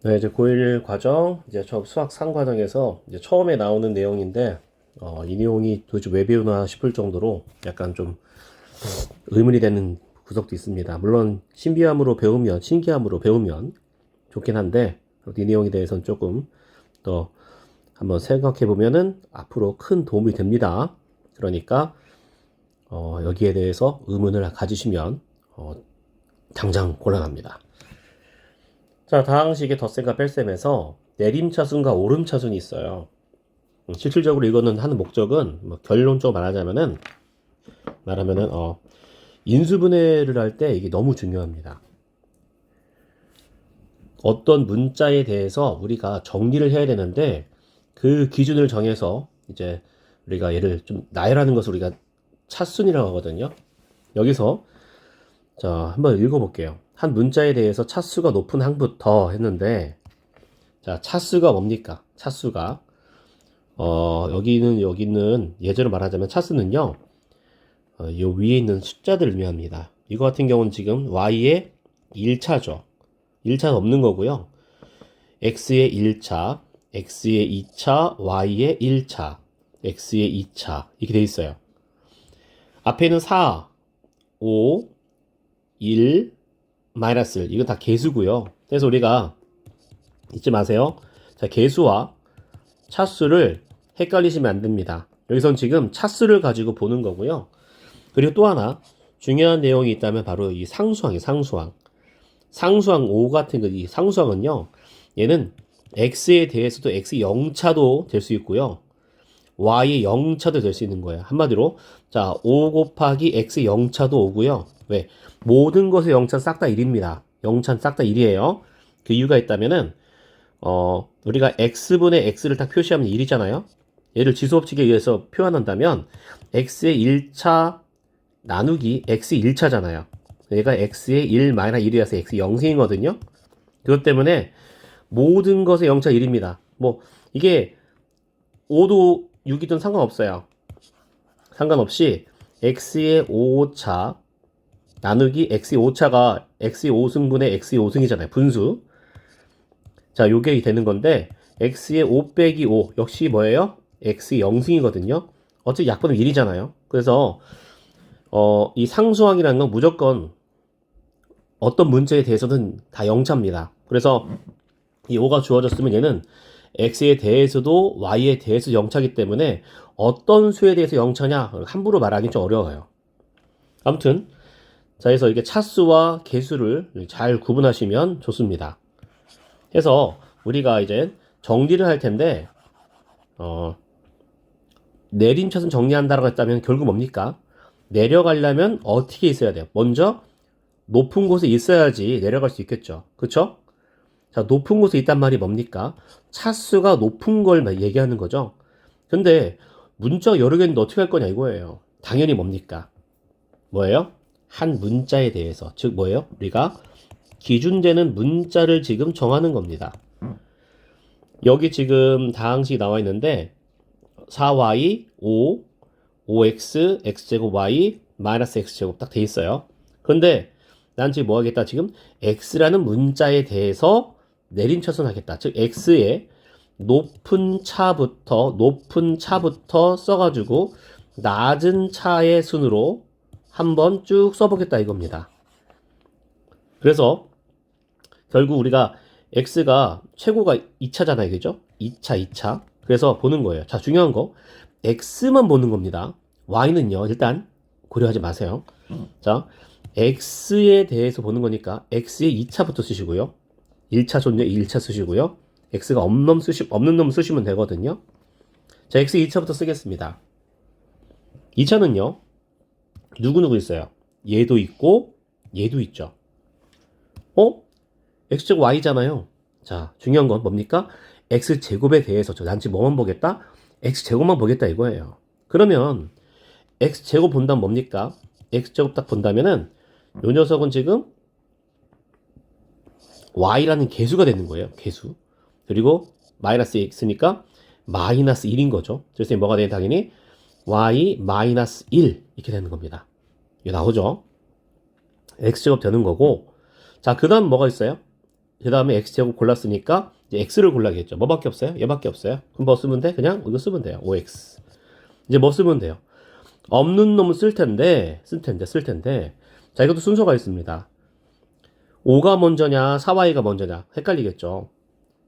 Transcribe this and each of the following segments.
네, 이제 고1 과정, 이제 수학 3 과정에서 이제 처음에 나오는 내용인데, 이 내용이 도대체 왜 배우나 싶을 정도로 약간 좀 의문이 되는 구석도 있습니다. 물론, 신기함으로 배우면 좋긴 한데, 이 내용에 대해서는 조금 더 한번 생각해 보면은 앞으로 큰 도움이 됩니다. 그러니까, 여기에 대해서 의문을 가지시면, 당장 곤란합니다. 자, 다항식의 덧셈과 뺄셈에서 내림차순과 오름차순이 있어요. 실질적으로 이거는 하는 목적은 뭐 결론적으로 말하면은 인수분해를 할 때 이게 너무 중요합니다. 어떤 문자에 대해서 우리가 정리를 해야 되는데 그 기준을 정해서 이제 우리가 얘를 좀 나열하는 것을 우리가 차순이라고 하거든요. 여기서 자, 한번 읽어볼게요. 한 문자에 대해서 차수가 높은 항부터 했는데 자, 차수가 뭡니까? 차수가 여기는 예제로 말하자면 차수는요, 요 위에 있는 숫자들을 의미합니다. 이거 같은 경우는 지금 y의 1차죠. 1차 없는 거고요. x의 1차, x의 2차, y의 1차, x의 2차 이렇게 돼 있어요. 앞에는 4, 5, 1, 마이너스 1 이건 다 개수고요. 그래서 우리가 잊지 마세요. 자, 개수와 차수를 헷갈리시면 안 됩니다. 여기선 지금 차수를 가지고 보는 거고요. 그리고 또 하나 중요한 내용이 있다면 바로 이 상수항이 상수항. 상수항 5 같은 이 상수항은요. 얘는 x에 대해서도 x 0차도 될 수 있고요. y의 0차도 될 수 있는 거예요. 한마디로 자, 5 곱하기 x 0차도 오고요. 왜? 모든 것의 0차는 싹 다 1입니다. 0차는 싹 다 1이에요. 그 이유가 있다면은 우리가 x분의 x를 딱 표시하면 1이잖아요. 얘를 지수법칙에 의해서 표현한다면 x의 1차 나누기 x 1차잖아요. 얘가 x의 1 마이너스 1이라서 x 0승이거든요. 그것 때문에 모든 것의 0차 1입니다. 뭐 이게 5도 6이든 상관없어요. 상관없이 x의 5차 나누기 x의 5차가 x의 5승분의 x의 5승이잖아요. 분수. 자, 요게 되는 건데 x의 5 빼기 5 역시 뭐예요? x의 0승이거든요. 어차피 약분은 1이잖아요. 그래서 이 상수항이라는 건 무조건 어떤 문제에 대해서는 다 0차입니다. 그래서 이 5가 주어졌으면 얘는 x에 대해서도 y에 대해서 0차이기 때문에 어떤 수에 대해서 0차냐 함부로 말하기 좀 어려워요. 아무튼 자, 그래서 이게 차수와 개수를 잘 구분하시면 좋습니다. 해서 우리가 이제 정리를 할 텐데 내림차순 정리한다라고 했다면 결국 뭡니까? 내려가려면 어떻게 있어야 돼요? 먼저 높은 곳에 있어야지 내려갈 수 있겠죠. 그쵸? 자, 높은 곳에 있단 말이 뭡니까? 차수가 높은 걸 얘기하는 거죠. 근데 문자가 여러 개 있는데 어떻게 할 거냐 이거예요. 당연히 뭡니까? 뭐예요? 한 문자에 대해서 즉 뭐예요? 우리가 기준되는 문자를 지금 정하는 겁니다. 여기 지금 다항식이 나와 있는데 4y, 5, 5x, x제곱 y, 마이너스 x제곱 딱 돼 있어요. 근데 난 지금 뭐 하겠다? 지금 x라는 문자에 대해서 내림차순 하겠다. 즉 x의 높은 차부터 써가지고 낮은 차의 순으로 한번 쭉 써보겠다 이겁니다. 그래서 결국 우리가 x가 최고가 2차잖아요. 그죠? 2차. 그래서 보는 거예요. 자, 중요한 거. x만 보는 겁니다. y는요. 일단 고려하지 마세요. 자, x에 대해서 보는 거니까 x의 2차부터 쓰시고요. 1차 존재 1차 쓰시고요. x가 없는 놈 쓰시면 되거든요. 자, x 2차부터 쓰겠습니다. 2차는요. 누구 있어요? 얘도 있고 얘도 있죠. x제곱 y잖아요. 자, 중요한 건 뭡니까? x제곱에 대해서 난 지금 뭐만 보겠다? x제곱만 보겠다 이거예요. 그러면 x제곱 본다면 뭡니까? x제곱 딱 본다면은 요 녀석은 지금 y라는 개수가 되는 거예요. 개수. 그리고 마이너스 x니까 마이너스 1인 거죠. 그래서 뭐가 되는 당연히 y 마이너스 1 이렇게 되는 겁니다. 이게 나오죠? x제곱 되는 거고 자, 그 다음 뭐가 있어요? 그 다음에 x제곱 골랐으니까 이제 x를 골라야겠죠. 뭐밖에 없어요? 얘밖에 없어요. 그럼 뭐 쓰면 돼? 그냥 이거 쓰면 돼요. 5x. 이제 뭐 쓰면 돼요? 없는 놈은 쓸 텐데. 자, 이것도 순서가 있습니다. 5가 먼저냐, 4y가 먼저냐. 헷갈리겠죠.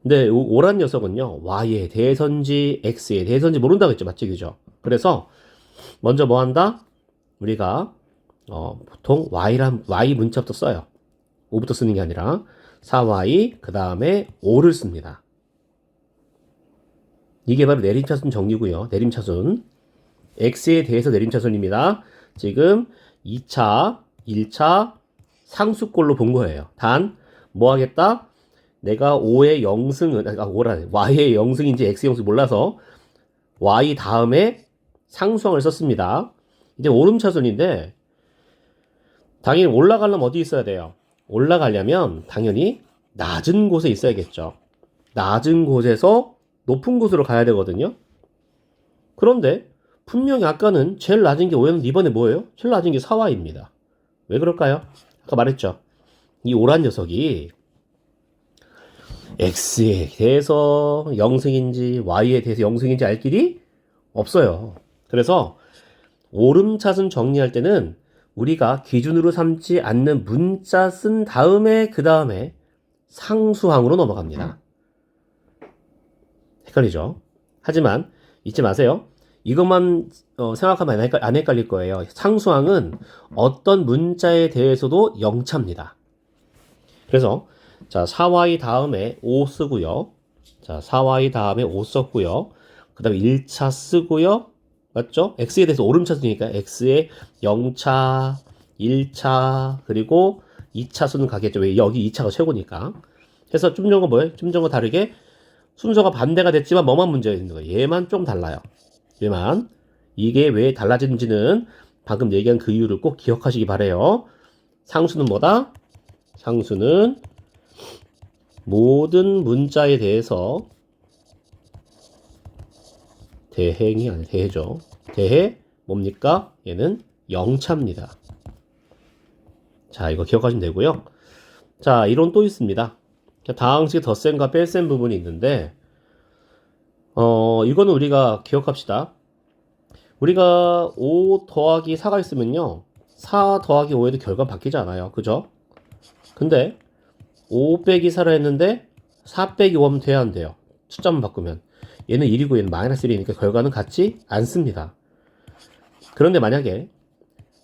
근데 5란 녀석은요, y의 대선지, x의 대선지 모른다고 했죠. 맞지? 그죠? 그래서 먼저 뭐 한다? 우리가 보통 y 문자부터 써요. 5부터 쓰는 게 아니라 4y 그 다음에 5를 씁니다. 이게 바로 내림차순 정리고요. 내림차순. x에 대해서 내림차순입니다. 지금 2차, 1차 상수꼴로 본 거예요. 단, 뭐 하겠다? 내가 5의 영승은, y의 영승인지 x의 영승 몰라서 y 다음에 상수항을 썼습니다. 이제 오름차순인데, 당연히 올라가려면 어디 있어야 돼요? 올라가려면 당연히 낮은 곳에 있어야겠죠. 낮은 곳에서 높은 곳으로 가야 되거든요. 그런데 분명히 아까는 제일 낮은 게 5였는데 이번에 뭐예요? 제일 낮은 게 4y입니다. 왜 그럴까요? 아까 말했죠. 이 오란 녀석이 x에 대해서 영승인지 y에 대해서 영승인지 알 길이 없어요. 그래서 오름차순 정리할 때는 우리가 기준으로 삼지 않는 문자 쓴 다음에 그 다음에 상수항으로 넘어갑니다. 헷갈리죠? 하지만 잊지 마세요. 이것만 생각하면 안 헷갈릴 거예요. 상수항은 어떤 문자에 대해서도 0차입니다. 그래서 자 4y 다음에 5 쓰고요. 자 4y 다음에 5 썼고요. 그 다음에 1차 쓰고요. 맞죠? x에 대해서 오름차 쓰니까 x에 0차, 1차, 그리고 2차 수는 가겠죠. 왜? 여기 2차가 최고니까. 그래서 좀 전과 뭐예요? 좀 전과 다르게 순서가 반대가 됐지만 뭐만 문제가 있는 거예요? 얘만 좀 달라요. 얘만. 이게 왜 달라지는지는 방금 얘기한 그 이유를 꼭 기억하시기 바래요. 상수는 뭐다? 상수는 모든 문자에 대해서 대행이 아니라 대해죠. 대해 뭡니까? 얘는 0차입니다. 자, 이거 기억하시면 되고요. 자, 이론 또 있습니다. 다항식의 덧셈과 뺄셈 부분이 있는데 이거는 우리가 기억합시다. 우리가 5 더하기 4가 있으면요. 4 더하기 5에도 결과는 바뀌지 않아요. 그죠? 근데 5 빼기 4라 했는데 4 빼기 5 하면 돼야 안 돼요. 숫자만 바꾸면. 얘는 1이고 얘는 마이너스 1이니까 결과는 같지 않습니다. 그런데 만약에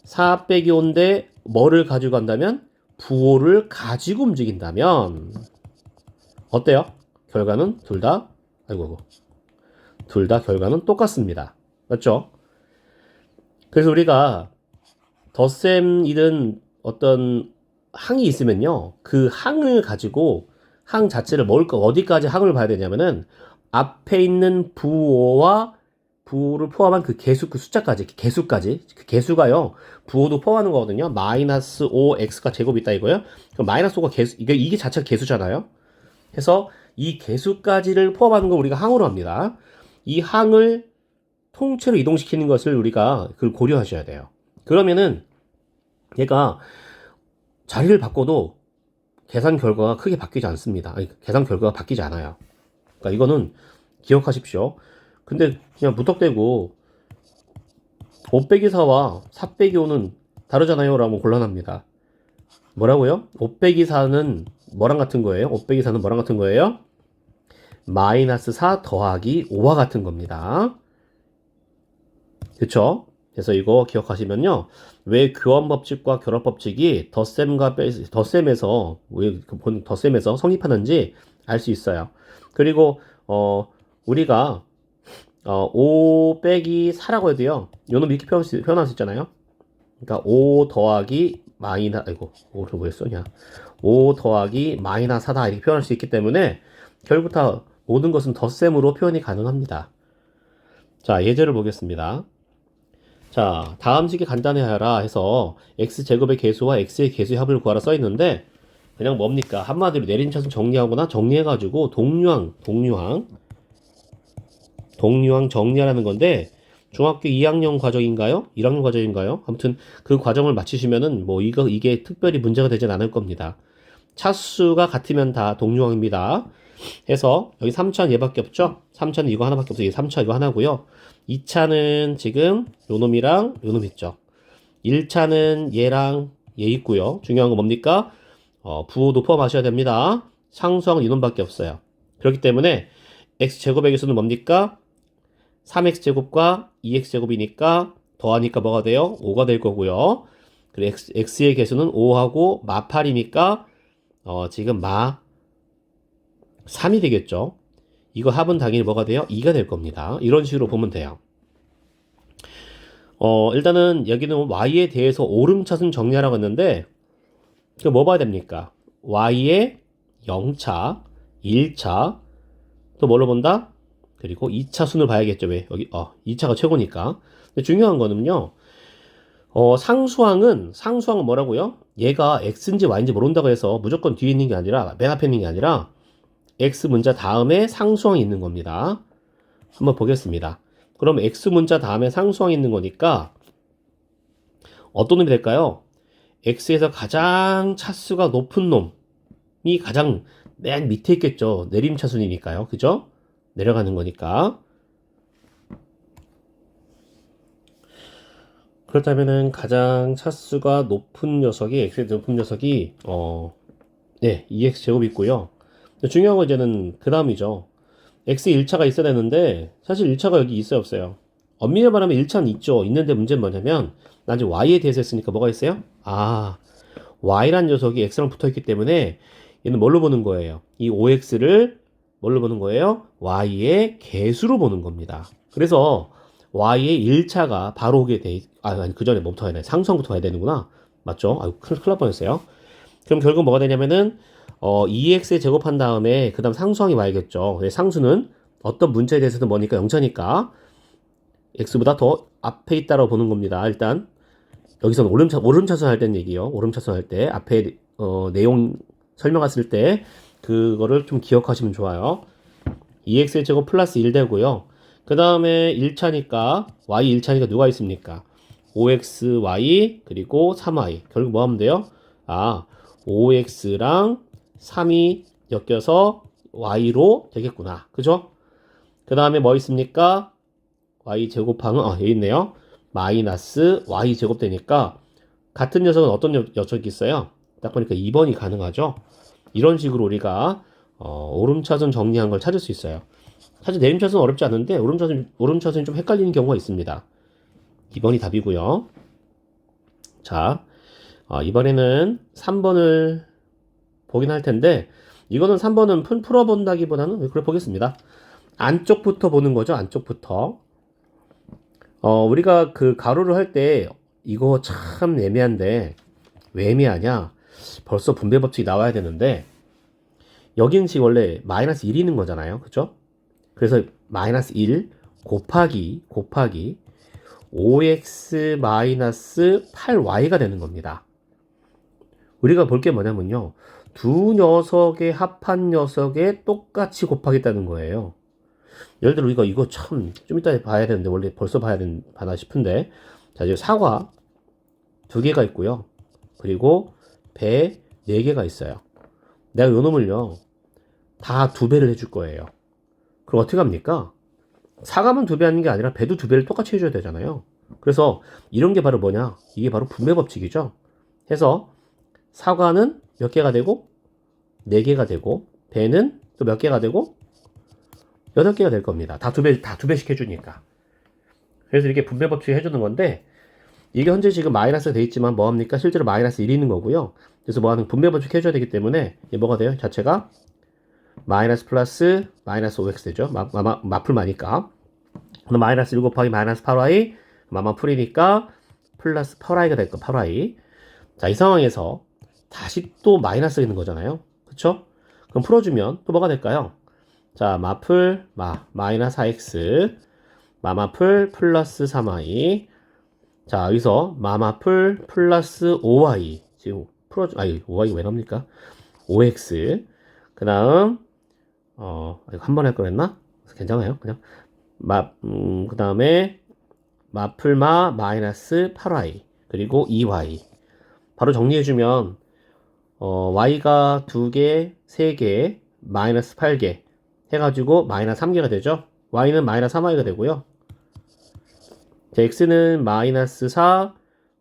4 빼기 5인데 뭐를 가지고 간다면 부호를 가지고 움직인다면 어때요? 결과는 둘 다 결과는 똑같습니다. 맞죠? 그래서 우리가 덧셈이든 어떤 항이 있으면요. 그 항을 가지고 항 자체를 어디까지 항을 봐야 되냐면은 앞에 있는 부호와 부호를 포함한 그 개수, 그 숫자까지, 그 개수가요, 부호도 포함하는 거거든요. 마이너스 5x가 제곱이 있다 이거요. 그럼 마이너스 5가 개수, 이게 자체가 개수잖아요. 그래서 이 개수까지를 포함하는 걸 우리가 항으로 합니다. 이 항을 통째로 이동시키는 것을 우리가 그걸 고려하셔야 돼요. 그러면은 얘가 자리를 바꿔도 계산 결과가 크게 바뀌지 않습니다. 아니, 계산 결과가 바뀌지 않아요. 그러니까 이거는 기억하십시오. 근데 그냥 무턱대고 5 빼기 4와 4 빼기 5는 다르잖아요 라고 곤란합니다. 뭐라고요? 5 빼기 4는 뭐랑 같은 거예요? 5 빼기 4는 뭐랑 같은 거예요? 마이너스 4 더하기 5와 같은 겁니다. 그쵸? 그래서 이거 기억하시면요. 왜 교환법칙과 결합법칙이 덧셈에서 성립하는지 알 수 있어요. 그리고 우리가 5 빼기 4라고 해도요. 요놈 이렇게 표현할 수 있잖아요. 그러니까 5 더하기 마이너스 5를 왜 써냐? 5 더하기 마이너스 4다 이렇게 표현할 수 있기 때문에 결국 다 모든 것은 덧셈으로 표현이 가능합니다. 자, 예제를 보겠습니다. 자, 다음 식이 간단해하라 해서 x제곱의 개수와 x의 개수의 합을 구하라 써있는데 그냥 뭡니까? 한마디로 내림차순 정리하거나 정리해가지고 동류항 정리하라는 건데 중학교 2학년 과정인가요? 1학년 과정인가요? 아무튼 그 과정을 마치시면은 뭐 이게 특별히 문제가 되진 않을 겁니다. 차수가 같으면 다 동류항입니다. 해서 여기 3차는 얘밖에 없죠? 3차는 이거 하나밖에 없어요. 3차 이거 하나고요. 2차는 지금 요 놈이랑 요 놈 있죠. 1차는 얘랑 얘 있고요. 중요한 건 뭡니까? 부호도 포함하셔야 됩니다. 상수항은 이 놈밖에 없어요. 그렇기 때문에 x제곱의 개수는 뭡니까? 3x제곱과 2x제곱이니까 더하니까 뭐가 돼요? 5가 될 거고요. 그리고 x의 개수는 5하고 마 8이니까 지금 마 3이 되겠죠. 이거 합은 당연히 뭐가 돼요? 2가 될 겁니다. 이런 식으로 보면 돼요. 일단은 여기는 y에 대해서 오름차순 정리하라고 했는데 그 뭐 봐야 됩니까? y의 0차, 1차, 또 뭘로 본다? 그리고 2차 순을 봐야겠죠. 왜? 여기 2차가 최고니까. 근데 중요한 거는요. 상수항은 뭐라고요? 얘가 x인지 y인지 모른다고 해서 무조건 뒤에 있는 게 아니라 맨 앞에 있는 게 아니라 x 문자 다음에 상수항이 있는 겁니다. 한번 보겠습니다. 그럼 x 문자 다음에 상수항이 있는 거니까 어떤 놈이 될까요? x에서 가장 차수가 높은 놈이 가장 맨 밑에 있겠죠. 내림차순이니까요. 그죠? 내려가는 거니까. 그렇다면은 가장 차수가 높은 녀석이 x에 높은 녀석이 네, 2x 제곱이 있고요. 중요한 건 이제는 그 다음이죠. x 1차가 있어야 되는데 사실 1차가 여기 있어요, 없어요? 엄밀히 말하면 1차는 있죠. 있는데 문제는 뭐냐면 나 지금 y에 대해서 했으니까 뭐가 있어요? y란 녀석이 x랑 붙어있기 때문에 얘는 뭘로 보는 거예요? 이 5x를 뭘로 보는 거예요? y의 개수로 보는 겁니다. 그래서 y의 1차가 바로 오게 돼 아니 그 전에 뭐부터 해야 돼? 상수항부터 가야 되는구나. 맞죠? 큰일 날 뻔했어요. 그럼 결국 뭐가 되냐면은 2x에 제곱한 다음에 그 다음 상수항이 와야겠죠. 상수는 어떤 문자에 대해서도 뭐니까 0차니까 x보다 더 앞에 있다라고 보는 겁니다. 일단 여기서는 오름차순 할 때는 얘기요. 오름차순 할 때 앞에 내용 설명했을 때 그거를 좀 기억하시면 좋아요. 2x의 제곱 플러스 1 되고요. 그 다음에 1차니까 y 1차니까 누가 있습니까? 5xy 그리고 3y 결국 뭐 하면 돼요? 5x랑 3이 엮여서 y로 되겠구나. 그죠? 그 다음에 뭐 있습니까? y 제곱하면 여기 있네요. 마이너스 y 제곱 되니까 같은 녀석은 어떤 녀석이 있어요? 딱 보니까 2번이 가능하죠. 이런 식으로 우리가 오름차순 정리한 걸 찾을 수 있어요. 사실 내림차순은 어렵지 않은데 오름차순이 좀 헷갈리는 경우가 있습니다. 2번이 답이고요. 자, 이번에는 3번을 보긴 할 텐데 이거는 3번은 풀어본다기보다는 그래 보겠습니다. 안쪽부터 보는 거죠. 안쪽부터. 우리가 그 가로를 할 때 이거 참 애매한데 왜 애매하냐? 벌써 분배 법칙이 나와야 되는데 여기는 지금 원래 마이너스 1이 있는 거잖아요. 그죠? 그래서 마이너스 1 곱하기 5x 마이너스 8y가 되는 겁니다. 우리가 볼 게 뭐냐면요. 두 녀석의 합한 녀석에 똑같이 곱하겠다는 거예요. 예를 들어 이거 참 좀 이따 봐야 되는데 원래 벌써 봐나 싶은데 자 지금 사과 2개가 있고요. 그리고 배 4개가 있어요. 내가 요 놈을요 다 2배를 해줄 거예요. 그럼 어떻게 합니까? 사과만 2배 하는 게 아니라 배도 2배를 똑같이 해줘야 되잖아요. 그래서 이런 게 바로 뭐냐? 이게 바로 분배 법칙이죠. 해서 사과는 몇 개가 되고 4개가 되고 배는 또 몇 개가 되고 8개가 될 겁니다. 다 2배씩 해주니까. 그래서 이렇게 분배 법칙 해주는 건데 이게 현재 지금 마이너스가 돼 있지만 뭐합니까? 실제로 마이너스 1이 있는 거고요. 그래서 뭐하는 분배 법칙 해줘야 되기 때문에 이게 뭐가 돼요? 자체가 마이너스 플러스 마이너스 5x 되죠. 마풀마니까. 그럼 마이너스 1 곱하기 마이너스 8y 마풀이니까 플러스 8y가 될 거 8y. 자, 이 상황에서 다시 또 마이너스가 있는 거잖아요. 그쵸? 그럼 풀어주면 또 뭐가 될까요? 자, 마풀 마이너스 4x 마마풀 플러스 3y. 자, 여기서 마마풀 플러스 5y. 지금 5y 왜 나옵니까? 5x. 그 다음, 이거 한 번 할 거랬나? 괜찮아요. 그냥. 그 다음에, 마풀마 마이너스 8y. 그리고 2y. 바로 정리해주면, y가 2개, 3개, 마이너스 8개 해가지고 마이너스 3개가 되죠. y는 마이너스 3y가 되고요. 자, x는 마이너스 4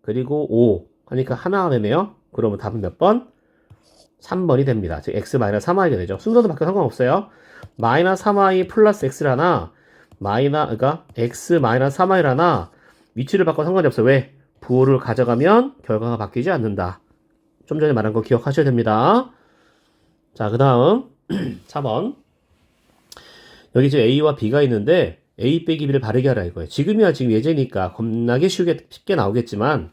그리고 5 하니까 하나가 되네요. 그러면 답은 몇 번? 3번이 됩니다. 즉 x 마이너스 3y가 되죠. 순서도 바뀌어 상관없어요. 마이너스 3y 플러스 x라나 그러니까 x 마이너스 3y라나 위치를 바꿔 상관이 없어요. 왜? 부호를 가져가면 결과가 바뀌지 않는다. 좀 전에 말한 거 기억하셔야 됩니다. 자, 그 다음 3번. 여기 지금 A와 B가 있는데 A 빼기 B를 바르게 하라 이거예요. 지금이야 지금 예제니까 겁나게 쉽게 나오겠지만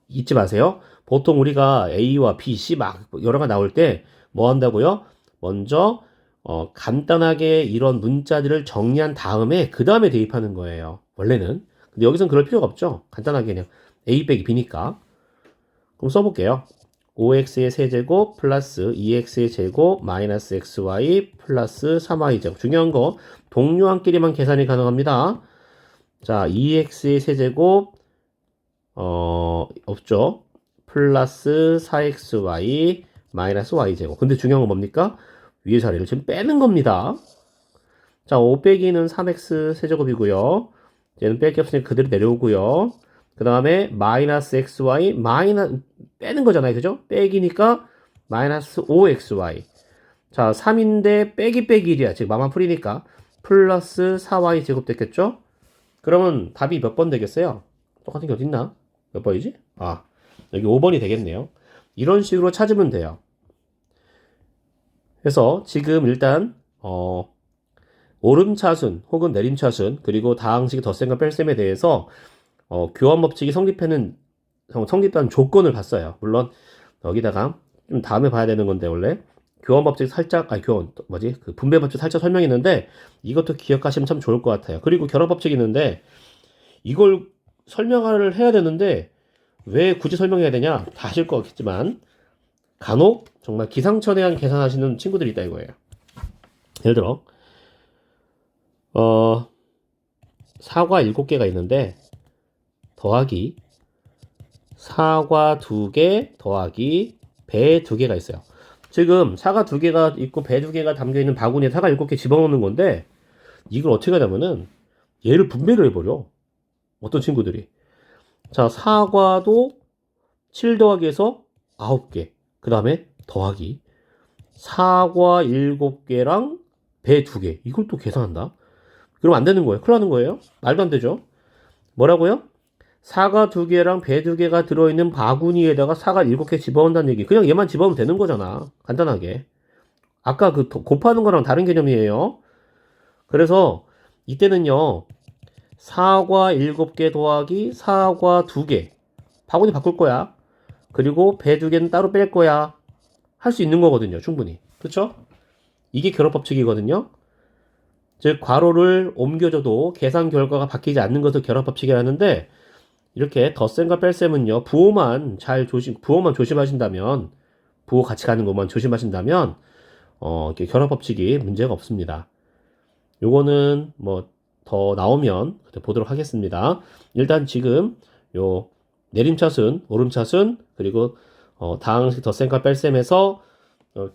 잊지 마세요. 보통 우리가 A와 B, C 막 여러 가 나올 때 뭐 한다고요? 먼저 간단하게 이런 문자들을 정리한 다음에 그 다음에 대입하는 거예요. 원래는. 근데 여기서는 그럴 필요가 없죠. 간단하게 그냥 A 빼기 B니까. 그럼 써볼게요. 5x의 세제곱 플러스 2x의 제곱 마이너스 xy 플러스 3y제곱. 중요한 거 동료한끼리만 계산이 가능합니다. 자, 2x의 세제곱 없죠. 플러스 4xy 마이너스 y제곱. 근데 중요한 건 뭡니까? 위의 자리를 지금 빼는 겁니다. 자, 5 빼기는 3x 세제곱이고요. 얘는 뺄 게 없으니까 그대로 내려오고요. 그 다음에 마이너스 xy 빼는 거잖아요. 그죠? 빼기니까 마이너스 5xy. 자, 3인데 빼기 1이야. 즉 마만 풀이니까 플러스 4y 제곱 됐겠죠? 그러면 답이 몇 번 되겠어요? 똑같은 게 어딨나? 몇 번이지? 여기 5번이 되겠네요. 이런 식으로 찾으면 돼요. 그래서 지금 일단 오름차순 혹은 내림차순 그리고 다항식 덧셈과 뺄셈에 대해서 교환 법칙이 성립하는 조건을 봤어요. 물론 여기다가 좀 다음에 봐야 되는 건데 원래 교환 법칙 살짝 그 분배 법칙 살짝 설명했는데 이것도 기억하시면 참 좋을 것 같아요. 그리고 결합 법칙이 있는데 이걸 설명을 해야 되는데 왜 굳이 설명해야 되냐? 다 아실 것 같겠지만 간혹 정말 기상천외한 계산하시는 친구들이 있다 이거예요. 예를 들어 사과 7개가 있는데 더하기 사과 2개 더하기 배 2개가 있어요. 지금 사과 2개가 있고 배 2개가 담겨있는 바구니에 사과 7개 집어넣는 건데 이걸 어떻게 하냐면은 얘를 분배를 해버려. 어떤 친구들이. 자, 사과도 7 더하기에서 9개. 그 다음에 더하기 사과 7개랑 배 2개. 이걸 또 계산한다. 그럼 안 되는 거예요. 큰일 나는 거예요. 말도 안 되죠. 뭐라고요? 사과 2개랑 배 2개가 들어있는 바구니에다가 사과 7개 집어넣는다는 얘기. 그냥 얘만 집어넣으면 되는 거잖아. 간단하게. 아까 그 곱하는 거랑 다른 개념이에요. 그래서 이때는요. 사과 7개 더하기 사과 2개. 바구니 바꿀 거야. 그리고 배 2개는 따로 뺄 거야. 할 수 있는 거거든요. 충분히. 그렇죠? 이게 결합 법칙이거든요. 즉 괄호를 옮겨줘도 계산 결과가 바뀌지 않는 것을 결합 법칙이라는데 이렇게 덧셈과 뺄셈은요. 부호만 조심하신다면 부호 같이 가는 것만 조심하신다면 이렇게 결합 법칙이 문제가 없습니다. 요거는 뭐 더 나오면 보도록 하겠습니다. 일단 지금 요 내림차순, 오름차순 그리고 다항식 덧셈과 뺄셈에서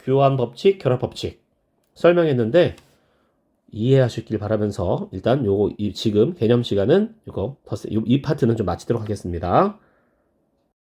교환 법칙, 결합 법칙 설명했는데 이해하셨길 바라면서 일단 지금 개념 시간은 이 파트는 좀 마치도록 하겠습니다.